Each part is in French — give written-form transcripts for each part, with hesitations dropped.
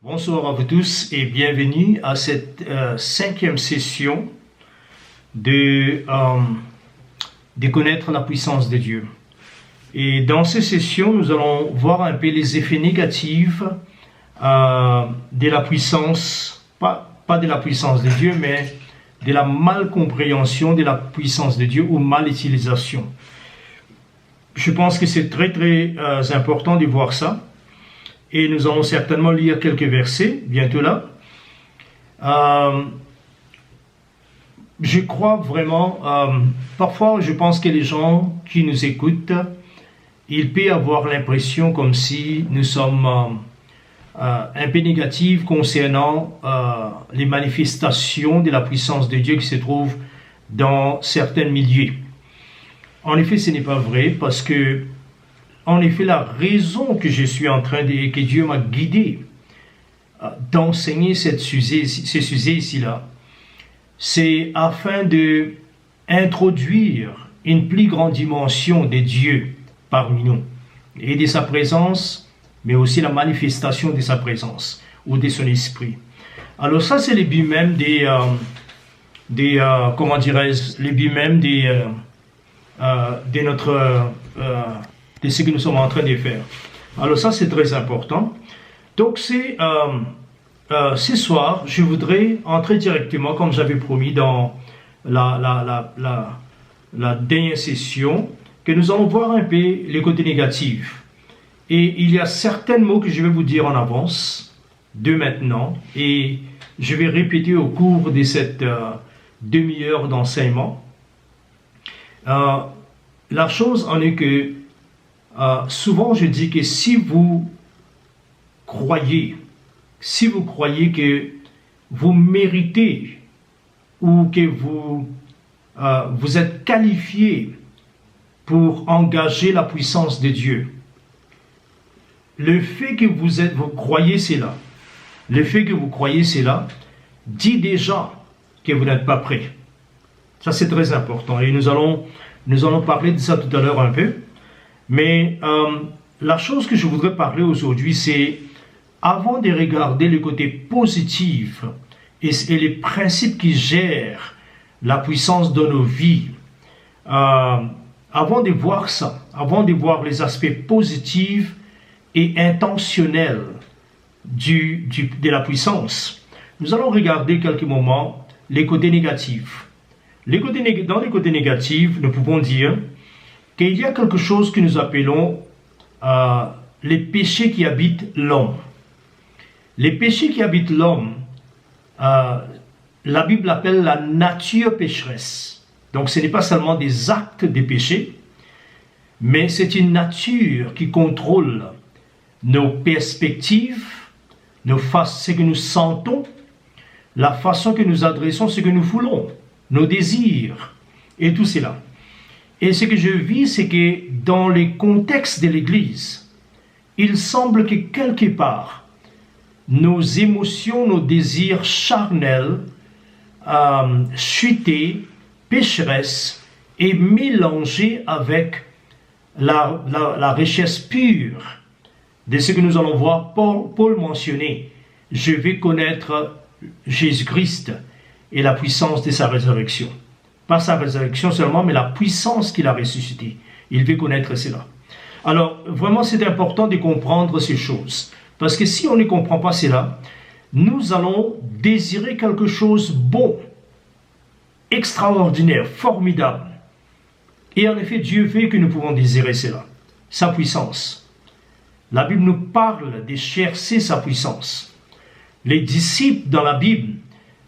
Bonsoir à vous tous et bienvenue à cette cinquième session de connaître la puissance de Dieu. Et dans ces sessions, nous allons voir un peu les effets négatifs de la puissance, pas de la puissance de Dieu, mais de la malcompréhension de la puissance de Dieu ou mal-utilisation. Je pense que c'est très important de voir ça. Et nous allons certainement lire quelques versets, bientôt là. Je crois vraiment, parfois je pense que les gens qui nous écoutent, ils peuvent avoir l'impression comme si nous sommes un peu négatifs concernant les manifestations de la puissance de Dieu qui se trouvent dans certains milieux. En effet, ce n'est pas vrai parce que en effet, la raison que je suis en train de, que Dieu m'a guidé d'enseigner ces sujets ici-là, c'est afin de introduire une plus grande dimension de Dieu parmi nous et de sa présence, mais aussi la manifestation de sa présence ou de son esprit. Alors ça, c'est le but même comment dirais-je, le but même de notre de ce que nous sommes en train de faire. Alors ça, c'est très important. Donc, ce soir, je voudrais entrer directement, comme j'avais promis dans la dernière session, que nous allons voir un peu les côtés négatifs. Et il y a certains mots que je vais vous dire en avance, de maintenant, et je vais répéter au cours de cette demi-heure d'enseignement. La chose en est que souvent, je dis que si vous croyez que vous méritez ou que vous êtes qualifié pour engager la puissance de Dieu, le fait que vous croyez cela, dit déjà que vous n'êtes pas prêt. Ça, c'est très important et nous allons parler de ça tout à l'heure un peu. Mais la chose que je voudrais parler aujourd'hui, c'est avant de regarder le côté positif et les principes qui gèrent la puissance de nos vies, avant de voir ça, avant de voir les aspects positifs et intentionnels de la puissance, nous allons regarder quelques moments les côtés négatifs. Dans les côtés négatifs, nous pouvons dire qu'il y a quelque chose que nous appelons les péchés qui habitent l'homme. Les péchés qui habitent l'homme, la Bible appelle la nature pécheresse. Donc ce n'est pas seulement des actes de péché, mais c'est une nature qui contrôle nos perspectives, ce que nous sentons, la façon que nous adressons ce que nous voulons, nos désirs et tout cela. Et ce que je vis, c'est que dans les contextes de l'Église, il semble que quelque part, nos émotions, nos désirs charnels, chutés, pécheresses, et mélangés avec la richesse pure de ce que nous allons voir Paul mentionner. Je vais connaître Jésus-Christ et la puissance de sa résurrection. Pas sa résurrection seulement, mais la puissance qu'il a ressuscité. Il veut connaître cela. Alors, vraiment, c'est important de comprendre ces choses. Parce que si on ne comprend pas cela, nous allons désirer quelque chose de bon, extraordinaire, formidable. Et en effet, Dieu veut que nous pouvons désirer cela. Sa puissance. La Bible nous parle de chercher sa puissance. Les disciples dans la Bible,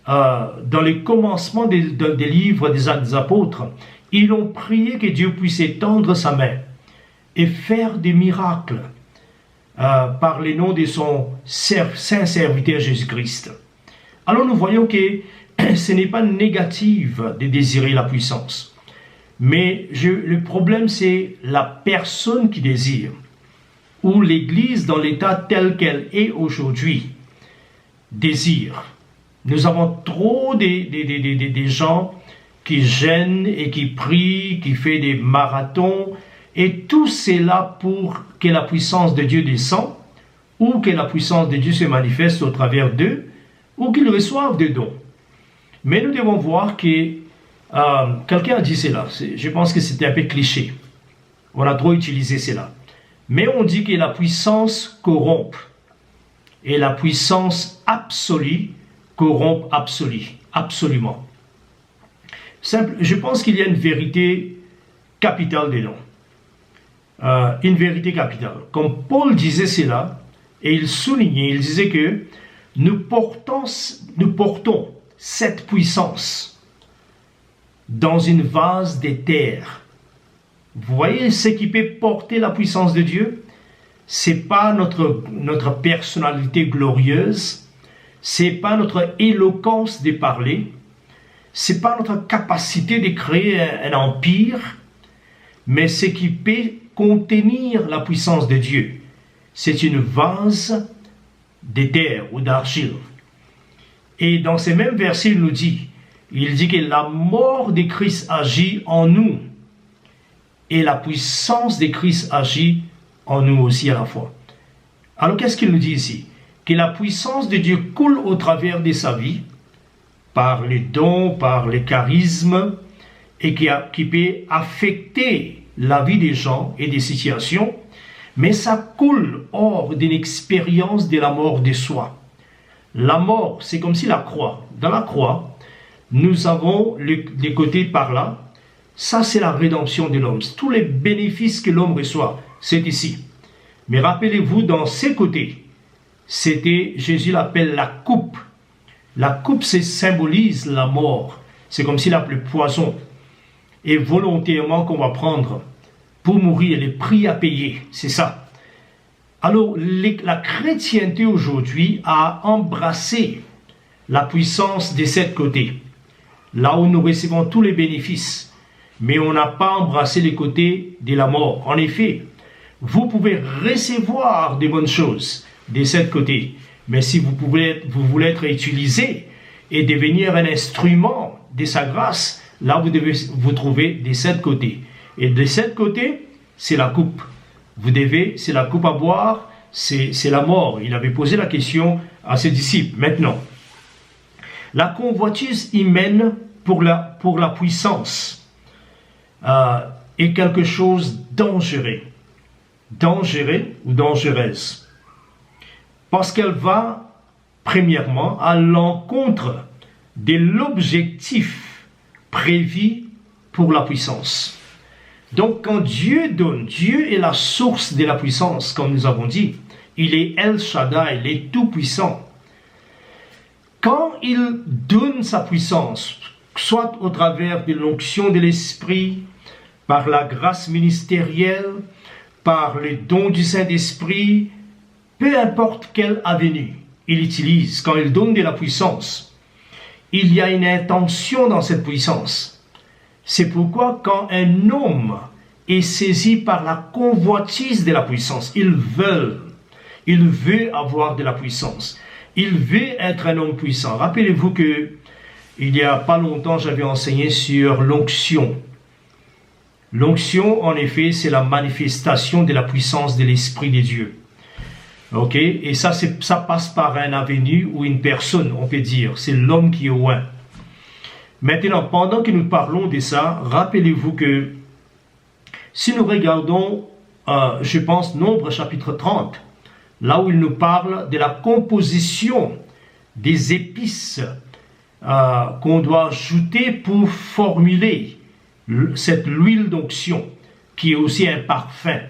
dans les commencements des livres des Actes des Apôtres, ils ont prié que Dieu puisse étendre sa main et faire des miracles par le nom de son saint serviteur Jésus-Christ. Alors nous voyons que ce n'est pas négatif de désirer la puissance, mais le problème c'est la personne qui désire, ou l'Église dans l'état tel qu'elle est aujourd'hui désire. Nous avons trop des gens qui gênent et qui prient, qui font des marathons, et tout cela pour que la puissance de Dieu descende, ou que la puissance de Dieu se manifeste au travers d'eux, ou qu'ils reçoivent des dons. Mais nous devons voir que quelqu'un a dit cela. Je pense que c'était un peu cliché. On a trop utilisé cela. Mais on dit que la puissance corrompt. Et la puissance absolue corrompt absolument. Simple, je pense qu'il y a une vérité capitale dedans. Une vérité capitale. Comme Paul disait cela, et il soulignait, il disait que nous portons cette puissance dans une vase d'éther. Vous voyez ce qui peut porter la puissance de Dieu? Ce n'est pas notre personnalité glorieuse, ce n'est pas notre éloquence de parler, ce n'est pas notre capacité de créer un empire, mais ce qui peut contenir la puissance de Dieu, c'est une vase d'éther ou d'argile. Et dans ces mêmes versets, il dit que la mort de Christ agit en nous et la puissance de Christ agit en nous aussi à la fois. Alors qu'est-ce qu'il nous dit ici? Que la puissance de Dieu coule au travers de sa vie, par les dons, par les charismes, et qui peut affecter la vie des gens et des situations, mais ça coule hors d'une expérience de la mort de soi. La mort, c'est comme si la croix. Dans la croix, nous avons les côtés par là. Ça, c'est la rédemption de l'homme. Tous les bénéfices que l'homme reçoit, c'est ici. Mais rappelez-vous, dans ces côtés, Jésus l'appelle la coupe. La coupe, ça symbolise la mort. C'est comme s'il appelait poison. Et volontairement qu'on va prendre pour mourir, les prix à payer. C'est ça. Alors, la chrétienté aujourd'hui a embrassé la puissance de cet côté. Là où nous recevons tous les bénéfices. Mais on n'a pas embrassé les côtés de la mort. En effet, vous pouvez recevoir des bonnes choses de cet côté. Mais si vous voulez être utilisé et devenir un instrument de sa grâce, là vous devez vous trouver de cet côté. Et de cet côté, c'est la coupe. C'est la coupe à boire, c'est la mort. Il avait posé la question à ses disciples. Maintenant, la convoitise humaine pour la puissance est quelque chose de dangereux. Dangereux ou dangereuse. Parce qu'elle va, premièrement, à l'encontre de l'objectif prévu pour la puissance. Donc, quand Dieu donne, Dieu est la source de la puissance, comme nous avons dit. Il est El Shaddai, il est tout-puissant. Quand il donne sa puissance, soit au travers de l'onction de l'Esprit, par la grâce ministérielle, par les dons du Saint-Esprit, peu importe quelle avenue il utilise, quand il donne de la puissance, il y a une intention dans cette puissance. C'est pourquoi quand un homme est saisi par la convoitise de la puissance, il veut avoir de la puissance. Il veut être un homme puissant. Rappelez-vous que il n'y a pas longtemps, j'avais enseigné sur l'onction. L'onction, en effet, c'est la manifestation de la puissance de l'Esprit de Dieu. Ok, et ça passe par un avenue ou une personne, on peut dire. C'est l'homme qui est loin. Maintenant, pendant que nous parlons de ça, rappelez-vous que si nous regardons, je pense, Nombre chapitre 30, là où il nous parle de la composition des épices qu'on doit ajouter pour formuler cette huile d'onction, qui est aussi un parfum.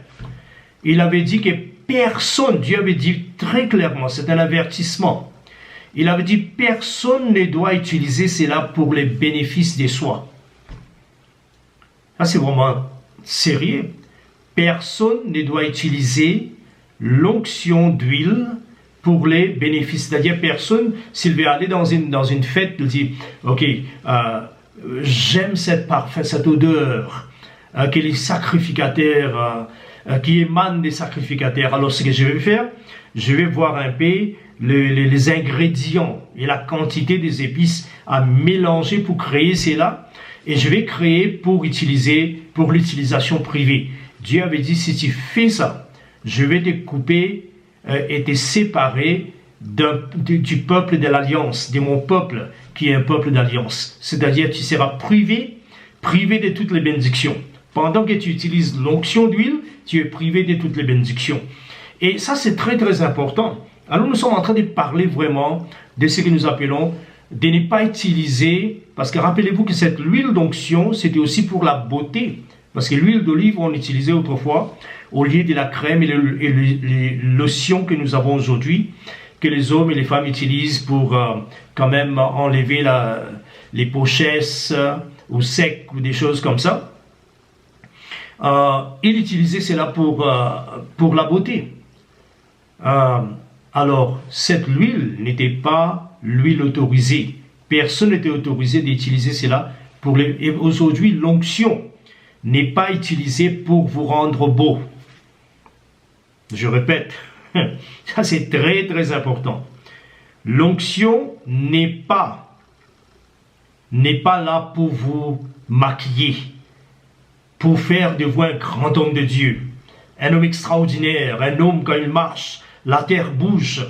Il avait dit que personne, Dieu avait dit très clairement, c'est un avertissement. Il avait dit personne ne doit utiliser cela pour les bénéfices de soi. Ça c'est vraiment sérieux. Personne ne doit utiliser l'onction d'huile pour les bénéfices. C'est-à-dire personne, s'il veut aller dans une fête, il dit, ok, j'aime cette parfum, cette odeur que les sacrificateurs, qui émanent des sacrificateurs. Alors ce que je vais faire, je vais voir un peu les ingrédients et la quantité des épices à mélanger pour créer cela, et je vais créer pour l'utilisation privée. Dieu avait dit, si tu fais ça, je vais te couper été séparé du peuple de l'alliance, de mon peuple qui est un peuple d'alliance. C'est-à-dire tu seras privé de toutes les bénédictions. Pendant que tu utilises l'onction d'huile, tu es privé de toutes les bénédictions. Et ça, c'est très très important. Alors nous sommes en train de parler vraiment de ce que nous appelons de ne pas utiliser, parce que rappelez-vous que cette huile d'onction, c'était aussi pour la beauté. Parce que l'huile d'olive, on l'utilisait autrefois au lieu de la crème et les lotions que nous avons aujourd'hui, que les hommes et les femmes utilisent pour quand même enlever les pochesses ou secs ou des choses comme ça. Il utilisait cela pour la beauté. Alors, cette huile n'était pas l'huile autorisée. Personne n'était autorisé d'utiliser cela pour et aujourd'hui, l'onction n'est pas utilisée pour vous rendre beau. Je répète, ça c'est très très important. L'onction n'est pas là pour vous maquiller, pour faire de vous un grand homme de Dieu, un homme extraordinaire, un homme quand il marche, la terre bouge.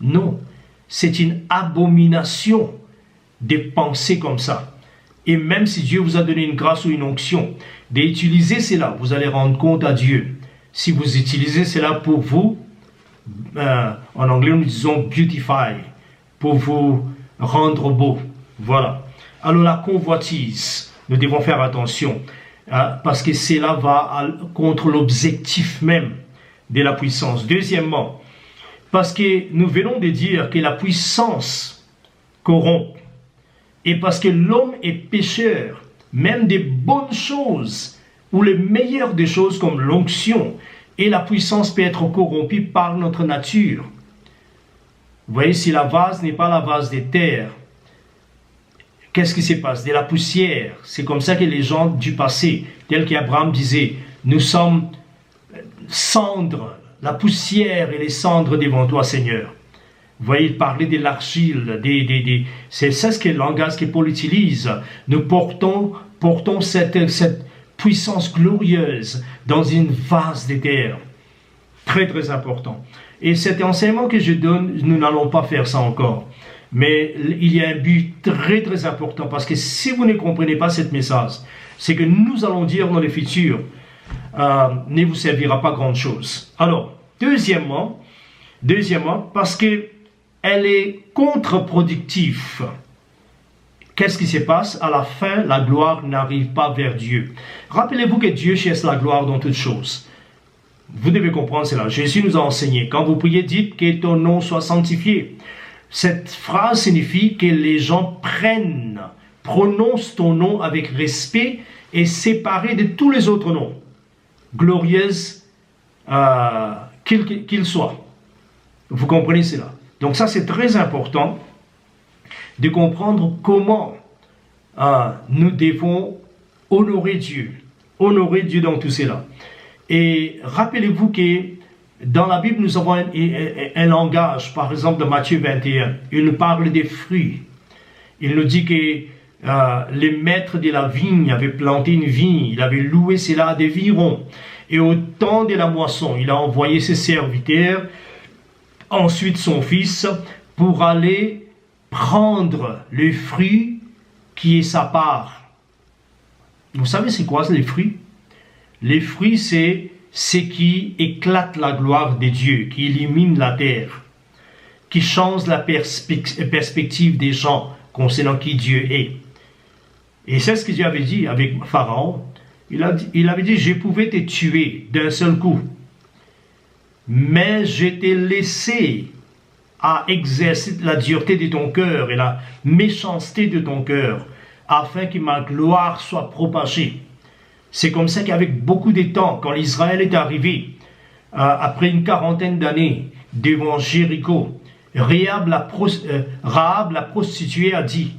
Non, c'est une abomination de penser comme ça. Et même si Dieu vous a donné une grâce ou une onction, d'utiliser cela, vous allez rendre compte à Dieu. Si vous utilisez cela pour vous, en anglais nous disons beautify, pour vous rendre beau. Voilà. Alors la convoitise, nous devons faire attention, parce que cela va contre l'objectif même de la puissance. Deuxièmement, parce que nous venons de dire que la puissance corrompt, et parce que l'homme est pécheur, même des bonnes choses, ou les meilleures des choses comme l'onction, et la puissance peut être corrompue par notre nature. Vous voyez, si la vase n'est pas la vase des terres, qu'est-ce qui se passe? De la poussière. C'est comme ça que les gens du passé, tel qu'Abraham disait, nous sommes cendres, la poussière et les cendres devant toi, Seigneur. Vous voyez, il parlait de l'argile, c'est ça ce que le langage que Paul utilise. Nous portons cette puissance glorieuse dans une vase de terre. Très très important. Et cet enseignement que je donne, nous n'allons pas faire ça encore. Mais il y a un but très très important, parce que si vous ne comprenez pas ce message, c'est que nous allons dire dans le futur, ne vous servira pas grand chose. Alors, deuxièmement, parce que elle est contre-productive. Qu'est-ce qui se passe? À la fin, la gloire n'arrive pas vers Dieu. Rappelez-vous que Dieu cherche la gloire dans toutes choses. Vous devez comprendre cela. Jésus nous a enseigné. Quand vous priez, dites que ton nom soit sanctifié. Cette phrase signifie que les gens prononcent ton nom avec respect et séparé de tous les autres noms, glorieuses qu'ils soient. Vous comprenez cela? Donc ça, c'est très important de comprendre comment nous devons honorer Dieu dans tout cela. Et rappelez-vous que dans la Bible, nous avons un langage, par exemple dans Matthieu 21, il nous parle des fruits. Il nous dit que les maîtres de la vigne avaient planté une vigne, il avait loué cela à des virons. Et au temps de la moisson, il a envoyé ses serviteurs, ensuite son fils, pour aller prendre le fruit qui est sa part. Vous savez c'est quoi les fruits? Les fruits, c'est ce qui éclate la gloire de Dieu, qui illumine la terre, qui change la perspective des gens concernant qui Dieu est. Et c'est ce que Dieu avait dit avec Pharaon. Il avait dit, je pouvais te tuer d'un seul coup, mais je t'ai laissé à exercer la dureté de ton cœur et la méchanceté de ton cœur, afin que ma gloire soit propagée. C'est comme ça qu'avec beaucoup de temps, quand l'Israël est arrivé, après une quarantaine d'années devant Jéricho, Rahab la prostituée a dit,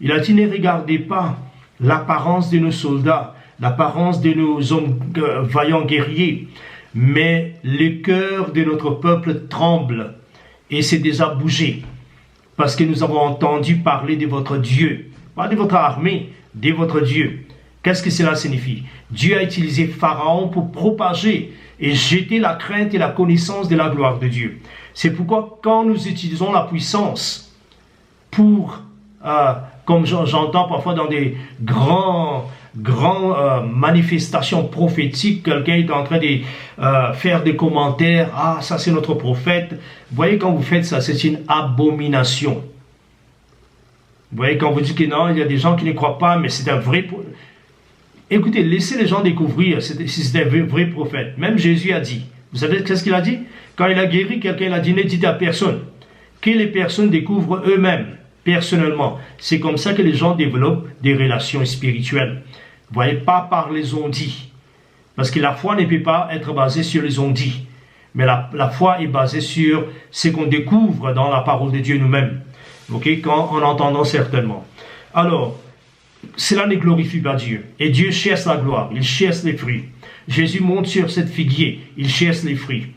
il a dit, ne regardez pas l'apparence de nos soldats, l'apparence de nos hommes vaillants guerriers, mais le cœur de notre peuple tremble et s'est déjà bougé, parce que nous avons entendu parler de votre Dieu, pas de votre armée, de votre Dieu. Qu'est-ce que cela signifie? Dieu a utilisé Pharaon pour propager et jeter la crainte et la connaissance de la gloire de Dieu. C'est pourquoi quand nous utilisons la puissance pour, comme j'entends parfois dans des grandes manifestations prophétiques, quelqu'un est en train de faire des commentaires, ah ça c'est notre prophète. Vous voyez, quand vous faites ça, c'est une abomination. Vous voyez, quand vous dites que non, il y a des gens qui ne croient pas, mais c'est un vrai... Écoutez, laissez les gens découvrir si c'est un vrai prophète. Même Jésus a dit, vous savez qu'est-ce qu'il a dit? Quand il a guéri quelqu'un, il a dit, ne dites à personne. Que les personnes découvrent eux-mêmes, personnellement. C'est comme ça que les gens développent des relations spirituelles. Vous voyez, pas par les on-dit. Parce que la foi ne peut pas être basée sur les on-dit. Mais la foi est basée sur ce qu'on découvre dans la parole de Dieu nous-mêmes. Okay? En entendant certainement. Alors, cela ne glorifie pas Dieu. Et Dieu cherche la gloire, il cherche les fruits. Jésus monte sur cette figuier, il cherche les fruits.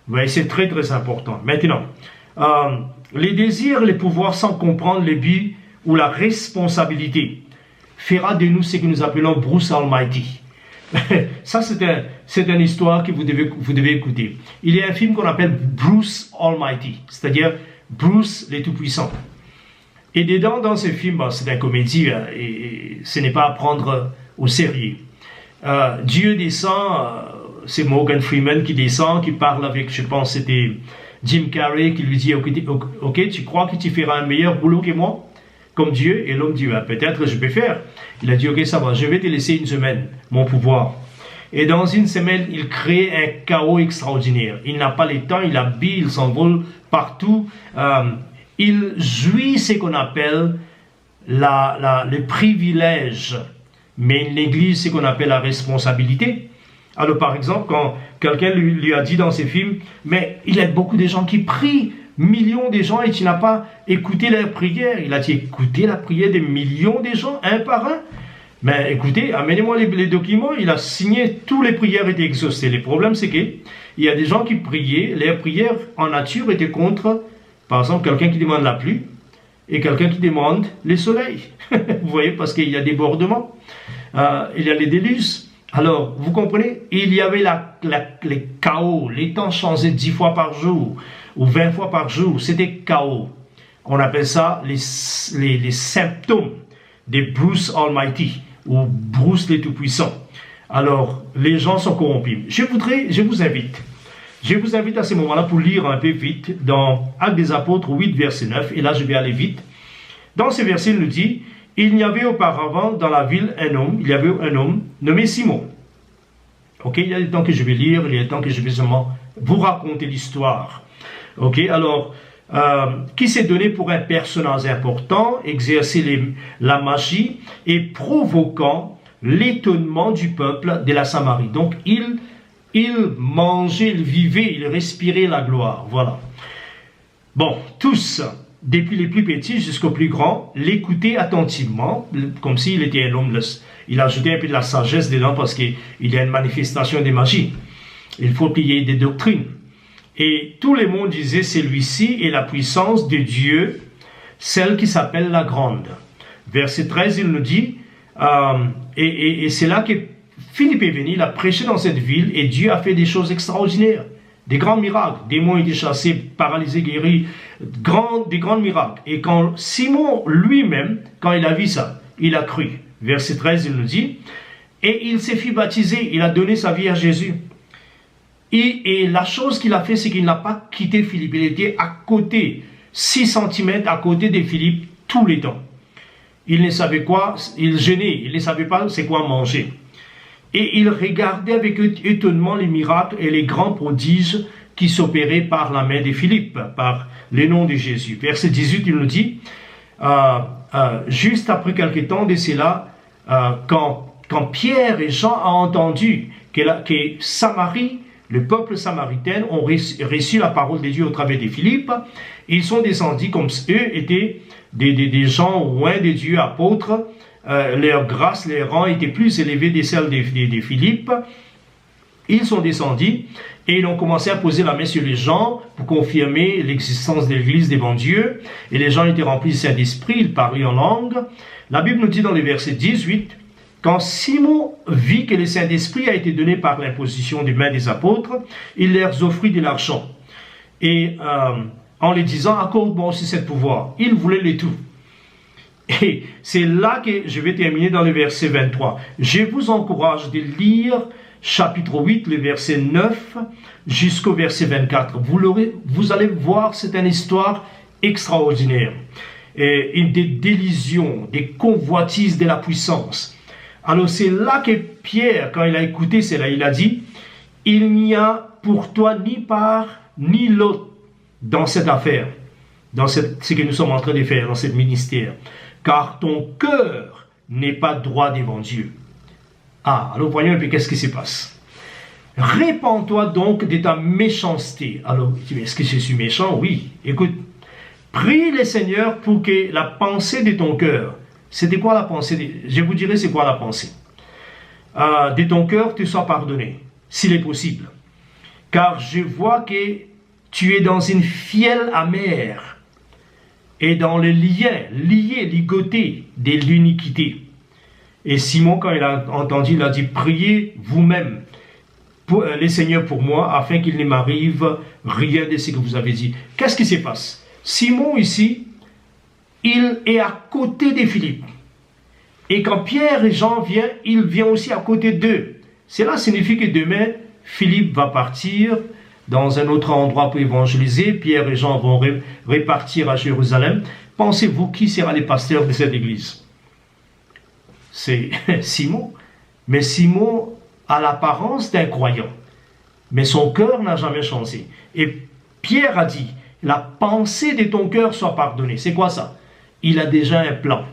Vous voyez, c'est très très important. Maintenant, les désirs, les pouvoirs sans comprendre les buts ou la responsabilité fera de nous ce que nous appelons Bruce Almighty. Ça, c'est une histoire que vous devez écouter. Il y a un film qu'on appelle Bruce Almighty, c'est-à-dire Bruce le Tout-Puissant. Et dedans, dans ce film, c'est une comédie et ce n'est pas à prendre au sérieux. Dieu descend, c'est Morgan Freeman qui descend, qui parle avec, je pense c'était Jim Carrey, qui lui dit, ok, tu crois que tu feras un meilleur boulot que moi, comme Dieu? Et l'homme dit, peut-être je peux faire. Il a dit, ok, ça va, je vais te laisser une semaine, mon pouvoir. Et dans une semaine, il crée un chaos extraordinaire. Il n'a pas le temps, il habille, il s'envole partout. Il jouit ce qu'on appelle le privilège, mais il néglige ce qu'on appelle la responsabilité. Alors par exemple, quand quelqu'un lui a dit dans ses films, mais il y a beaucoup de gens qui prient, millions de gens, et tu n'as pas écouté leur prière. Il a dit, écoutez la prière des millions de gens, un par un. Mais écoutez, amenez-moi les documents, il a signé, toutes les prières étaient exaucées. Le problème c'est qu'il y a des gens qui priaient, leurs prières en nature étaient contre... Par exemple, quelqu'un qui demande la pluie et quelqu'un qui demande le soleil. Vous voyez, parce qu'il y a des débordements, il y a les déluges. Alors, vous comprenez, il y avait les chaos, les temps changeaient 10 fois par jour ou 20 fois par jour, c'était chaos. On appelle ça les symptômes de Bruce Almighty ou Bruce le Tout-Puissant. Alors, les gens sont corrompus. Je vous invite à ce moment-là pour lire un peu vite dans Actes des Apôtres 8, verset 9. Et là, je vais aller vite. Dans ce verset, il nous dit, il y avait auparavant dans la ville un homme nommé Simon. Ok, il y a des temps que je vais lire, il y a des temps que je vais seulement vous raconter l'histoire. Ok, alors, qui s'est donné pour un personnage important, exercer la magie et provoquant l'étonnement du peuple de la Samarie. Donc, il mangeait, il vivait, il respirait la gloire. Voilà. Bon, tous, depuis les plus petits jusqu'aux plus grands, l'écoutaient attentivement, comme s'il était un homme. Il ajoutait un peu de la sagesse dedans parce qu'il y a une manifestation de magie. Il faut qu'il y ait des doctrines. Et tout le monde disait, celui-ci est la puissance de Dieu, celle qui s'appelle la grande. Verset 13, il nous dit, et c'est là que Philippe est venu, il a prêché dans cette ville et Dieu a fait des choses extraordinaires, des grands miracles, démons étaient chassés, paralysés guéris, des grands miracles. Et quand Simon lui-même, quand il a vu ça, il a cru. Verset 13, il nous dit, et il s'est fait baptiser, il a donné sa vie à Jésus. Et la chose qu'il a fait, c'est qu'il n'a pas quitté Philippe, il était à côté, 6 cm à côté de Philippe, tout le temps. Il ne savait quoi, il jeûnait, il ne savait pas c'est quoi manger. Et il regardait avec étonnement les miracles et les grands prodiges qui s'opéraient par la main de Philippe, par le nom de Jésus. Verset 18, il nous dit, juste après quelque temps de cela, quand Pierre et Jean ont entendu que Samarie, le peuple samaritain, ont reçu la parole de Dieu au travers de Philippe, ils sont descendus comme eux étaient des gens loin de Dieu, apôtres. Leur grâce, leur rang étaient plus élevés que celles de Philippe. Ils sont descendus et ils ont commencé à poser la main sur les gens pour confirmer l'existence de l'Église devant Dieu. Et les gens étaient remplis du Saint-Esprit, ils parlaient en langue. La Bible nous dit dans le verset 18 Quand Simon vit que le Saint-Esprit a été donné par l'imposition des mains des apôtres, il leur offrit de l'argent. Et en les disant, accorde-moi aussi ce pouvoir. Il voulait les tout. Et c'est là que je vais terminer dans le verset 23. Je vous encourage de lire chapitre 8, le verset 9 jusqu'au verset 24. Vous allez voir, c'est une histoire extraordinaire. Et des délusions, des convoitises de la puissance. Alors c'est là que Pierre, quand il a écouté cela, il a dit, il n'y a pour toi ni part ni lot dans cette affaire, dans ce que nous sommes en train de faire, dans ce ministère, car ton cœur n'est pas droit devant Dieu. Ah, alors voyons un peu qu'est-ce qui se passe. Répands-toi donc de ta méchanceté. Alors, est-ce que je suis méchant? Oui. Écoute, prie le Seigneur pour que la pensée de ton cœur, c'était quoi la pensée? Je vous dirai c'est quoi la pensée. De ton cœur te soit pardonné, s'il est possible. Car je vois que tu es dans une fielle amère et dans le lien, ligoté de l'iniquité. Et Simon, quand il a entendu, il a dit, priez vous-même, les Seigneurs pour moi, afin qu'il ne m'arrive rien de ce que vous avez dit. Qu'est-ce qui se passe? Simon ici, il est à côté de Philippe. Et quand Pierre et Jean viennent, il vient aussi à côté d'eux. Cela signifie que demain, Philippe va partir dans un autre endroit pour évangéliser. Pierre et Jean vont repartir à Jérusalem. Pensez-vous qui sera le pasteur de cette église? C'est Simon. Mais Simon a l'apparence d'un croyant. Mais son cœur n'a jamais changé. Et Pierre a dit, la pensée de ton cœur soit pardonnée. C'est quoi ça? Il a déjà un plan.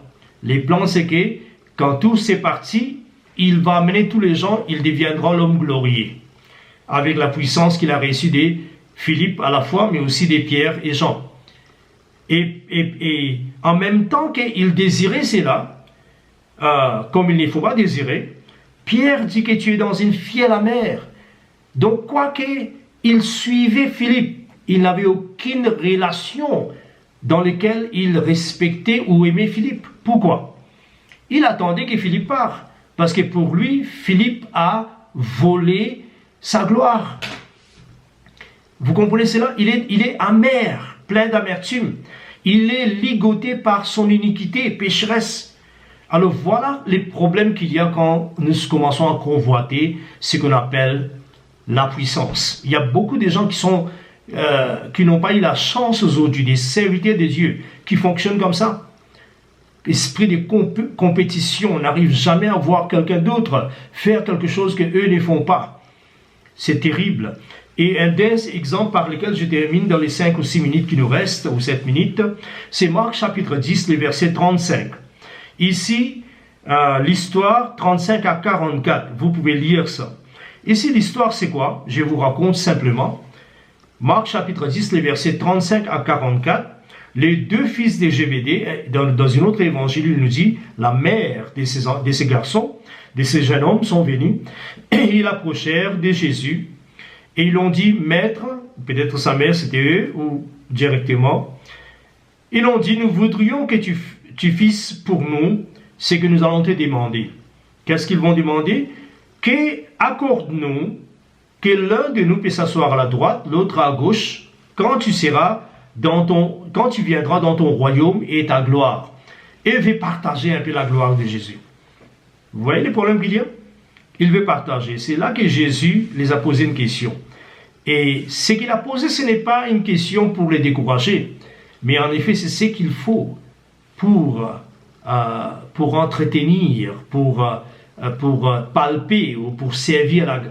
Les plans, c'est que quand tout c'est parti, il va amener tous les gens, il deviendra l'homme glorieux. Avec la puissance qu'il a reçue de Philippe à la fois, mais aussi de Pierre et Jean. Et en même temps qu'il désirait cela, comme il ne faut pas désirer, Pierre dit que tu es dans une fielle amère. Donc, quoique il suivait Philippe, il n'avait aucune relation dans laquelle il respectait ou aimait Philippe. Pourquoi? Il attendait que Philippe parte. Parce que pour lui, Philippe a volé sa gloire. Vous comprenez cela? Il est amer, plein d'amertume. Il est ligoté par son iniquité, pécheresse. Alors voilà les problèmes qu'il y a quand nous commençons à convoiter ce qu'on appelle la puissance. Il y a beaucoup de gens qui n'ont pas eu la chance aujourd'hui, des serviteurs de Dieu, qui fonctionnent comme ça. Esprit de compétition, on n'arrive jamais à voir quelqu'un d'autre faire quelque chose qu'eux ne font pas. C'est terrible. Et un des exemples par lesquels je termine dans les 5 ou 6 minutes qui nous restent, ou 7 minutes, c'est Marc chapitre 10, le verset 35. Ici, l'histoire 35 à 44, vous pouvez lire ça. Ici, l'histoire, c'est quoi? Je vous raconte simplement. Marc chapitre 10, les versets 35 à 44. Les deux fils de Zébédée, dans une autre évangile, il nous dit, la mère de ces garçons, de ces jeunes hommes sont venus, et ils approchèrent de Jésus, et ils l'ont dit, Maître, peut-être sa mère, c'était eux, ou directement, ils l'ont dit, nous voudrions que tu fisses pour nous ce que nous allons te demander. Qu'est-ce qu'ils vont demander? Accorde-nous que l'un de nous puisse s'asseoir à la droite, l'autre à gauche, quand tu viendras dans ton royaume et ta gloire, et veut partager un peu la gloire de Jésus. Vous voyez les problèmes qu'il y a? Il veut partager. C'est là que Jésus les a posé une question. Et ce qu'il a posé, ce n'est pas une question pour les décourager, mais en effet, c'est ce qu'il faut pour entretenir, pour palper ou pour servir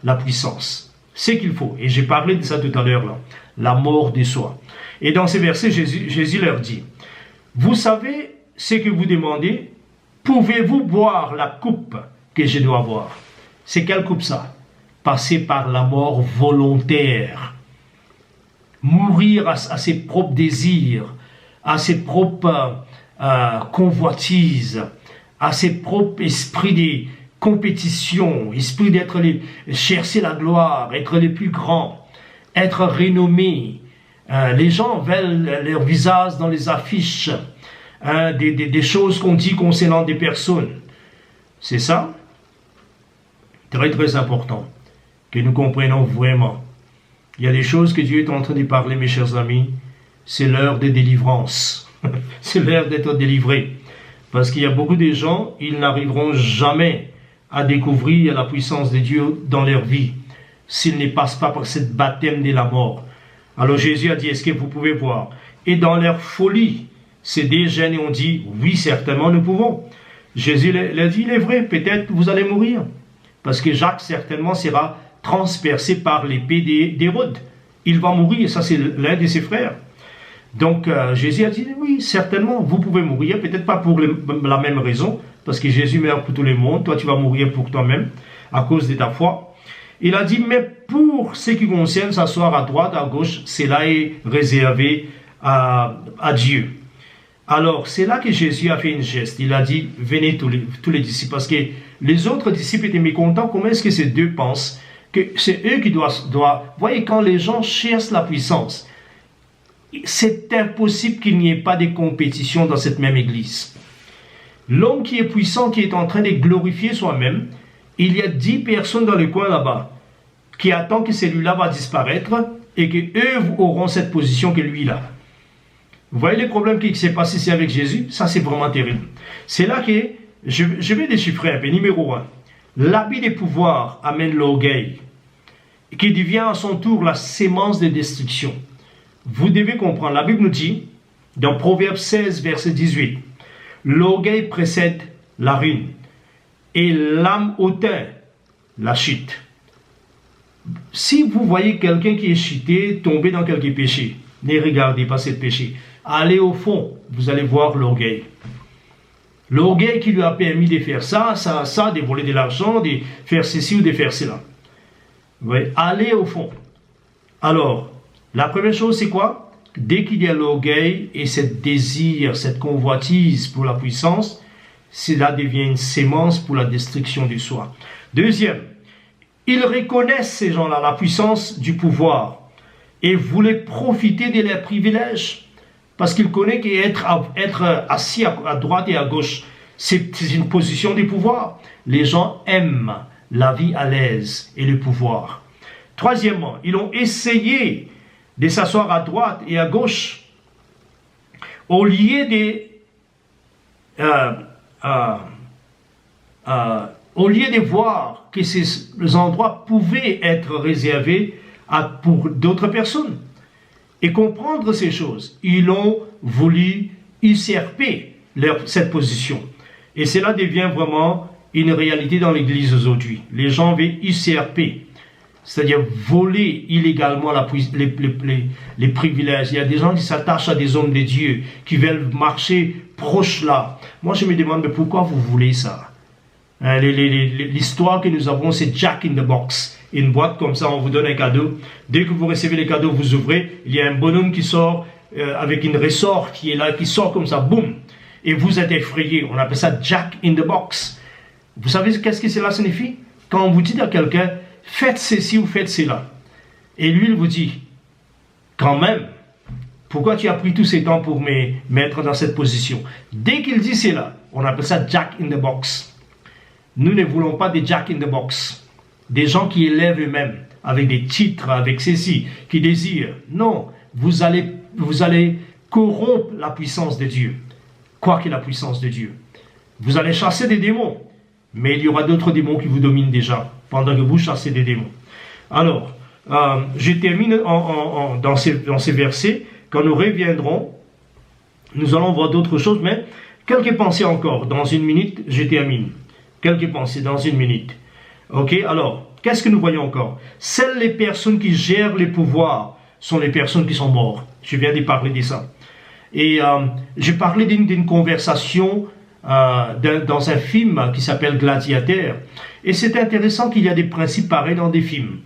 la puissance. C'est qu'il faut. Et j'ai parlé de ça tout à l'heure, là. La mort de soi. Et dans ces versets, Jésus leur dit, vous savez ce que vous demandez, pouvez-vous boire la coupe que je dois boire? C'est quelle coupe ça? Passer par la mort volontaire. Mourir à ses propres désirs, à ses propres convoitises, à ses propres esprits de compétition, esprit d'être chercher la gloire, être les plus grands, être renommé. Les gens veulent leur visage dans les affiches, des choses qu'on dit concernant des personnes. C'est ça, très très important, que nous comprenions vraiment. Il y a des choses que Dieu est en train de parler, mes chers amis. C'est l'heure de délivrance. C'est l'heure d'être délivré. Parce qu'il y a beaucoup de gens, ils n'arriveront jamais à découvrir la puissance de Dieu dans leur vie s'ils ne passent pas par cette baptême de la mort. Alors Jésus a dit, est-ce que vous pouvez voir? Et dans leur folie, ces deux jeunes ont dit, oui, certainement nous pouvons. Jésus leur dit, il est vrai, peut-être vous allez mourir. Parce que Jacques certainement sera transpercé par l'épée d'Hérode. Il va mourir, ça c'est l'un de ses frères. Donc Jésus a dit, oui, certainement, vous pouvez mourir, peut-être pas pour la même raison, parce que Jésus meurt pour tout le monde, toi tu vas mourir pour toi-même, à cause de ta foi. Il a dit, mais pour ce qui concerne s'asseoir à droite, à gauche, cela est réservé à Dieu. Alors, c'est là que Jésus a fait une geste. Il a dit, venez tous les disciples, parce que les autres disciples étaient mécontents. Comment est-ce que ces deux pensent que c'est eux qui doivent... Voyez, quand les gens cherchent la puissance, c'est impossible qu'il n'y ait pas de compétition dans cette même église. L'homme qui est puissant, qui est en train de glorifier soi-même, il y a 10 personnes dans le coin là-bas qui attendent que celui-là va disparaître et qu'eux auront cette position que lui a. Vous voyez le problème qui s'est passé ici avec Jésus? Ça, c'est vraiment terrible. C'est là que je vais déchiffrer un peu. Numéro 1. L'habit de pouvoir amène l'orgueil, qui devient à son tour la sémence de destruction. Vous devez comprendre. La Bible nous dit, dans Proverbe 16, verset 18, l'orgueil précède la ruine et l'âme hautaine, la chute. Si vous voyez quelqu'un qui est chuté, tombé dans quelque péché, ne regardez pas ce péché. Allez au fond, vous allez voir l'orgueil. L'orgueil qui lui a permis de faire ça, de voler de l'argent, de faire ceci ou de faire cela. Vous voyez, allez au fond. Alors, la première chose, c'est quoi? Dès qu'il y a l'orgueil et ce désir, cette convoitise pour la puissance, cela devient une sémence pour la destruction du soi. Deuxième, ils reconnaissent, ces gens-là, la puissance du pouvoir et voulaient profiter de leurs privilèges. Parce qu'ils connaissent qu'être assis à droite et à gauche, c'est une position de pouvoir. Les gens aiment la vie à l'aise et le pouvoir. Troisièmement, ils ont essayé de s'asseoir à droite et à gauche au lieu de voir que ces endroits pouvaient être réservés pour d'autres personnes. Et comprendre ces choses, ils ont voulu usurper cette position. Et cela devient vraiment une réalité dans l'Église aujourd'hui. Les gens veulent usurper, c'est-à-dire voler illégalement les privilèges. Il y a des gens qui s'attachent à des hommes de Dieu, qui veulent marcher proche là. Moi, je me demande, mais pourquoi vous voulez ça? L'histoire que nous avons, c'est Jack in the Box. Une boîte comme ça, on vous donne un cadeau. Dès que vous recevez les cadeaux, vous ouvrez, il y a un bonhomme qui sort avec une ressort qui est là, qui sort comme ça, boum. Et vous êtes effrayé. On appelle ça Jack in the Box. Vous savez qu'est-ce que cela signifie? Quand on vous dit à quelqu'un, faites ceci ou faites cela. Et lui, il vous dit, quand même, pourquoi tu as pris tous ces temps pour me mettre dans cette position? Dès qu'il dit cela, on appelle ça Jack in the Box. Nous ne voulons pas des Jack in the Box. Des gens qui élèvent eux-mêmes, avec des titres, avec ceci, qui désirent. Non, vous allez corrompre la puissance de Dieu. Quoi que la puissance de Dieu. Vous allez chasser des démons, mais il y aura d'autres démons qui vous dominent déjà, pendant que vous chassez des démons. Alors, je termine dans ces versets. Quand nous reviendrons, nous allons voir d'autres choses, mais quelques pensées encore. Dans une minute, je termine. Quelques pensées dans une minute. Ok, alors, qu'est-ce que nous voyons encore? Seules les personnes qui gèrent les pouvoirs sont les personnes qui sont mortes. Je viens de parler de ça. Et je parlais d'une conversation dans un film qui s'appelle Gladiateur. Et c'est intéressant qu'il y a des principes pareils dans des films.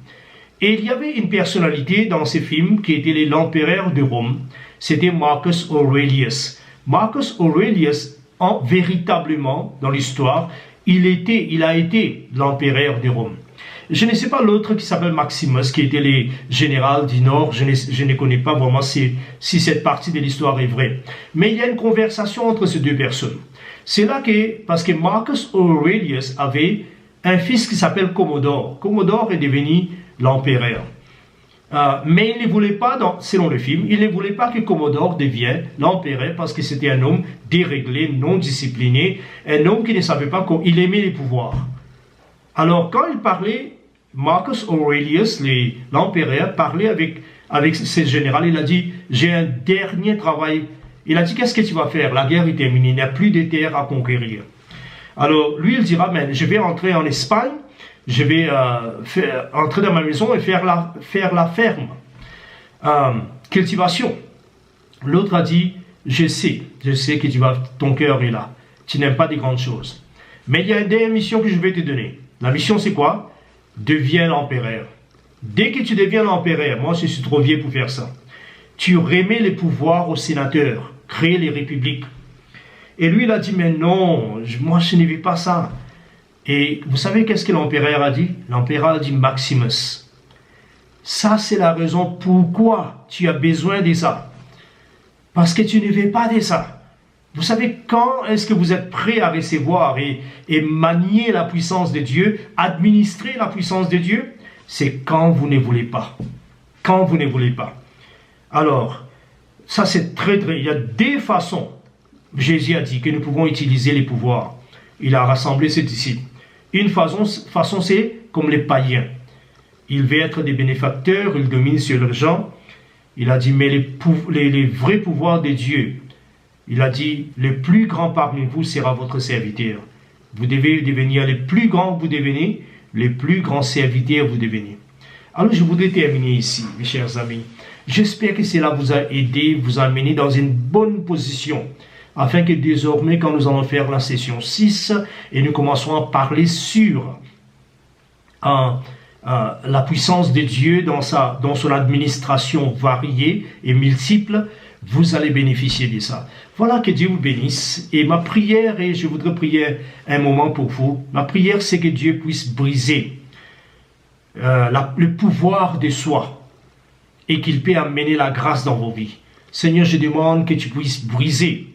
Et il y avait une personnalité dans ces films qui était l'empereur de Rome. C'était Marcus Aurelius. Marcus Aurelius, véritablement, dans l'histoire, il a été l'empereur de Rome. Je ne sais pas l'autre qui s'appelle Maximus, qui était le général du Nord. Je ne connais pas vraiment si cette partie de l'histoire est vraie. Mais il y a une conversation entre ces deux personnes. C'est là que, parce que Marcus Aurelius avait un fils qui s'appelle Commodore. Commodore est devenu l'empereur. Mais il ne voulait pas, selon le film, il ne voulait pas que Commodore devienne l'empereur parce que c'était un homme déréglé, non discipliné, un homme qui ne savait pas qu'il aimait les pouvoirs. Alors quand il parlait, Marcus Aurelius, l'empereur, parlait avec ses généraux, il a dit, j'ai un dernier travail. Il a dit, qu'est-ce que tu vas faire? La guerre est terminée, il n'y a plus de terre à conquérir. Alors lui, il dira, mais je vais entrer en Espagne, je vais entrer dans ma maison et faire la ferme. Cultivation. L'autre a dit, je sais que ton cœur est là. Tu n'aimes pas des grandes choses. Mais il y a une dernière mission que je vais te donner. La mission, c'est quoi? Deviens l'empereur. Dès que tu deviens l'empereur, moi je suis trop vieux pour faire ça, tu remets les pouvoirs aux sénateurs, créer les républiques. Et lui, il a dit, mais non, moi je ne vis pas ça. Et vous savez qu'est-ce que l'empereur a dit? L'empereur a dit, Maximus, ça c'est la raison pourquoi tu as besoin de ça. Parce que tu ne veux pas de ça. Vous savez quand est-ce que vous êtes prêt à recevoir et manier la puissance de Dieu, administrer la puissance de Dieu? C'est quand vous ne voulez pas. Quand vous ne voulez pas. Alors, ça c'est il y a deux façons. Jésus a dit que nous pouvons utiliser les pouvoirs. Il a rassemblé ses disciples. Une façon c'est comme les païens. Il veut être des bénéfacteurs, il domine sur les gens. Il a dit, mais les vrais pouvoirs de Dieu, il a dit, le plus grand parmi vous sera votre serviteur. Vous devez devenir le plus grand que vous devenez, le plus grand serviteur vous devenez. Alors je voudrais terminer ici, mes chers amis. J'espère que cela vous a aidé, vous a amené dans une bonne position, afin que désormais, quand nous allons faire la session 6, et nous commencerons à parler sur la puissance de Dieu dans son administration variée et multiple, vous allez bénéficier de ça. Voilà, que Dieu vous bénisse. Et ma prière, et je voudrais prier un moment pour vous, ma prière c'est que Dieu puisse briser le pouvoir de soi et qu'il puisse amener la grâce dans vos vies. Seigneur, je demande que tu puisses briser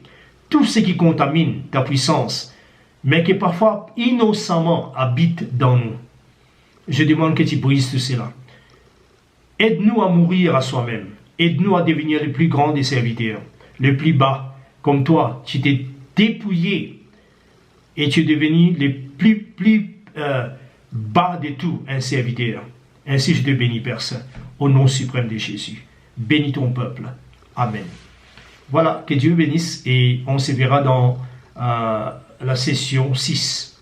tout ce qui contamine ta puissance, mais qui parfois innocemment habite dans nous. Je demande que tu brises tout cela. Aide-nous à mourir à soi-même. Aide-nous à devenir les plus grands des serviteurs, les plus bas. Comme toi, tu t'es dépouillé et tu es devenu les plus bas de tout, un serviteur. Ainsi je te bénis, Père Saint, au nom suprême de Jésus. Bénis ton peuple. Amen. Voilà, que Dieu bénisse et on se verra dans la session 6.